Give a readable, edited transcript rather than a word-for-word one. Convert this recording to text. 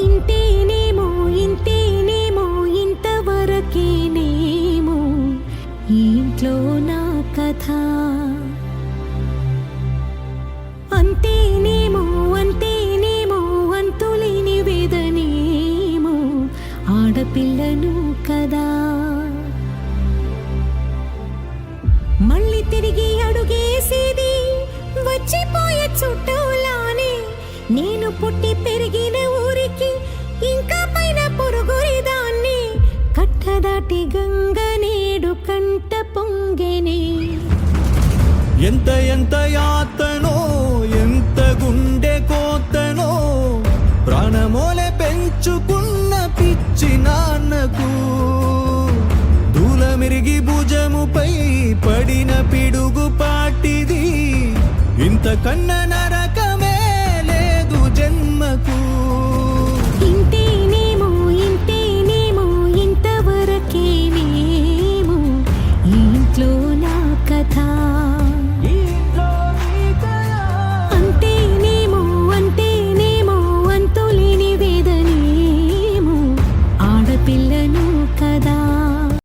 ఇంతేనేమో ఇంతేనేమో ఇంతవరకేనేమో ఈ ఇంట్లో నా కథ. అంతేనేమో అంతేనేమో అంతులేని వేదనేమో ఆడపిల్లను కదా. మళ్ళీ తిరిగి అడుగేసేది వచ్చిపోయే చుట్టూలానే. నేను పుట్టి పెరిగిన ఊరికి ఇంకా పైన పొరుగురిదాన్ని. కట్టదాటి గంగ నేడు కంట పొంగెనే. ఎంత ఎంత యాతనో ఎంత గుండె కోతనో ప్రాణమోలే పెంచుకున్న పిచ్చి నాన్నకు దూలమిరిగి భుజముపై పడిన పిడుగు పాటిది ఇంతకన్నా